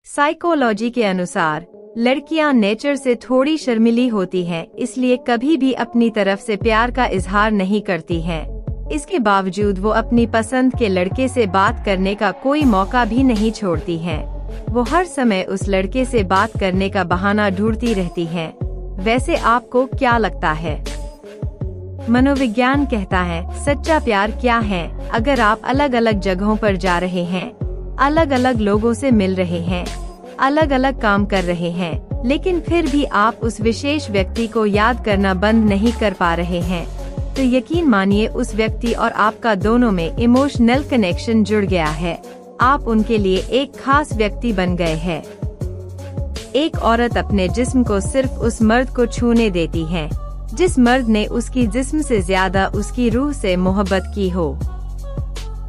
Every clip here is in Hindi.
साइकोलॉजी के अनुसार लड़कियां नेचर से थोड़ी शर्मीली होती हैं, इसलिए कभी भी अपनी तरफ से प्यार का इजहार नहीं करती हैं। इसके बावजूद वो अपनी पसंद के लड़के से बात करने का कोई मौका भी नहीं छोड़ती हैं। वो हर समय उस लड़के से बात करने का बहाना ढूंढती रहती हैं। वैसे आपको क्या लगता है? मनोविज्ञान कहता है सच्चा प्यार क्या है? अगर आप अलग अलग जगहों पर जा रहे हैं, अलग अलग लोगों से मिल रहे हैं, अलग अलग काम कर रहे हैं, लेकिन फिर भी आप उस विशेष व्यक्ति को याद करना बंद नहीं कर पा रहे हैं, तो यकीन मानिए उस व्यक्ति और आपका दोनों में इमोशनल कनेक्शन जुड़ गया है। आप उनके लिए एक खास व्यक्ति बन गए हैं। एक औरत अपने जिस्म को सिर्फ उस मर्द को छूने देती है जिस मर्द ने उसकी जिस्म से ज्यादा उसकी रूह से मोहब्बत की हो।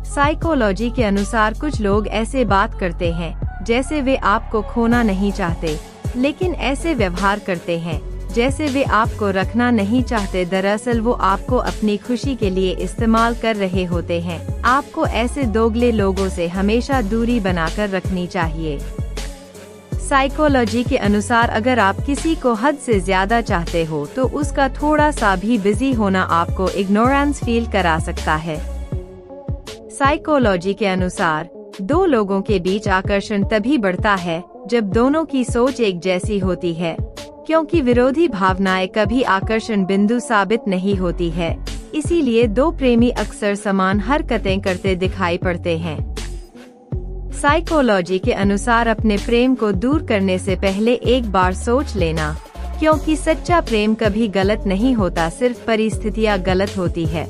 साइकोलॉजी के अनुसार कुछ लोग ऐसे बात करते हैं जैसे वे आपको खोना नहीं चाहते, लेकिन ऐसे व्यवहार करते हैं जैसे वे आपको रखना नहीं चाहते। दरअसल वो आपको अपनी खुशी के लिए इस्तेमाल कर रहे होते हैं। आपको ऐसे दोगले लोगों से हमेशा दूरी बनाकर रखनी चाहिए। साइकोलॉजी के अनुसार अगर आप किसी को हद से ज्यादा चाहते हो तो उसका थोड़ा सा भी बिजी होना आपको इग्नोरेंस फील करा सकता है। साइकोलॉजी के अनुसार दो लोगों के बीच आकर्षण तभी बढ़ता है जब दोनों की सोच एक जैसी होती है, क्योंकि विरोधी भावनाएं कभी आकर्षण बिंदु साबित नहीं होती है। इसीलिए दो प्रेमी अक्सर समान हरकतें करते दिखाई पड़ते हैं। साइकोलॉजी के अनुसार अपने प्रेम को दूर करने से पहले एक बार सोच लेना, क्योंकि सच्चा प्रेम कभी गलत नहीं होता, सिर्फ परिस्थितियां गलत होती है।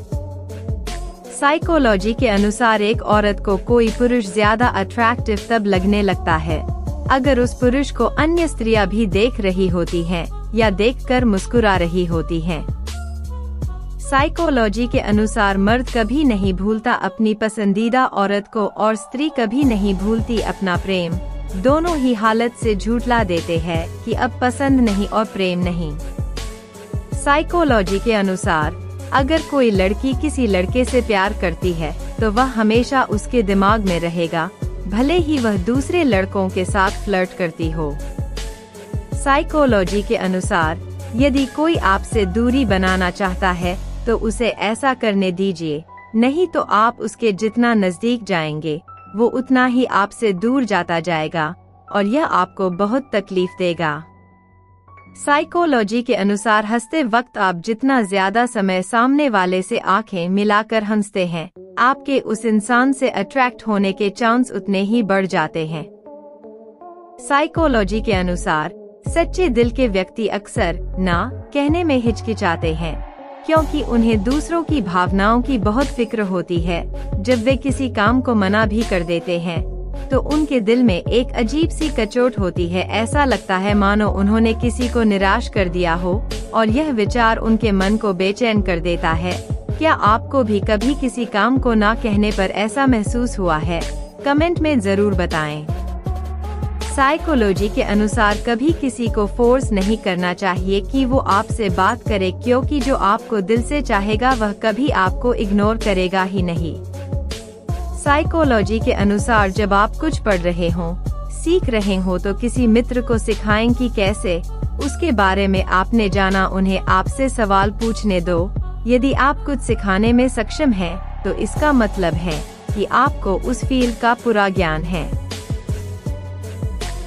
साइकोलॉजी के अनुसार एक औरत को कोई पुरुष ज्यादा अट्रैक्टिव तब लगने लगता है अगर उस पुरुष को अन्य स्त्रियां भी देख रही होती हैं या देखकर मुस्कुरा रही होती हैं। साइकोलॉजी के अनुसार मर्द कभी नहीं भूलता अपनी पसंदीदा औरत को और स्त्री कभी नहीं भूलती अपना प्रेम। दोनों ही हालत से झूठला देते हैं कि अब पसंद नहीं और प्रेम नहीं। साइकोलॉजी के अनुसार अगर कोई लड़की किसी लड़के से प्यार करती है तो वह हमेशा उसके दिमाग में रहेगा, भले ही वह दूसरे लड़कों के साथ फ्लर्ट करती हो। साइकोलॉजी के अनुसार यदि कोई आपसे दूरी बनाना चाहता है तो उसे ऐसा करने दीजिए, नहीं तो आप उसके जितना नजदीक जाएंगे वो उतना ही आपसे दूर जाता जाएगा और यह आपको बहुत तकलीफ देगा। साइकोलॉजी के अनुसार हंसते वक्त आप जितना ज्यादा समय सामने वाले से आंखें मिलाकर हंसते हैं, आपके उस इंसान से अट्रैक्ट होने के चांस उतने ही बढ़ जाते हैं। साइकोलॉजी के अनुसार सच्चे दिल के व्यक्ति अक्सर ना कहने में हिचकिचाते हैं, क्योंकि उन्हें दूसरों की भावनाओं की बहुत फिक्र होती है। जब वे किसी काम को मना भी कर देते हैं तो उनके दिल में एक अजीब सी कचोट होती है। ऐसा लगता है मानो उन्होंने किसी को निराश कर दिया हो और यह विचार उनके मन को बेचैन कर देता है। क्या आपको भी कभी किसी काम को ना कहने पर ऐसा महसूस हुआ है? कमेंट में जरूर बताएं। साइकोलॉजी के अनुसार कभी किसी को फोर्स नहीं करना चाहिए कि वो आपसे बात करे, क्योंकि जो आपको दिल से चाहेगा वह कभी आपको इग्नोर करेगा ही नहीं। साइकोलॉजी के अनुसार जब आप कुछ पढ़ रहे हों, सीख रहे हो तो किसी मित्र को सिखाएं कि कैसे उसके बारे में आपने जाना। उन्हें आपसे सवाल पूछने दो। यदि आप कुछ सिखाने में सक्षम हैं तो इसका मतलब है कि आपको उस फील्ड का पूरा ज्ञान है।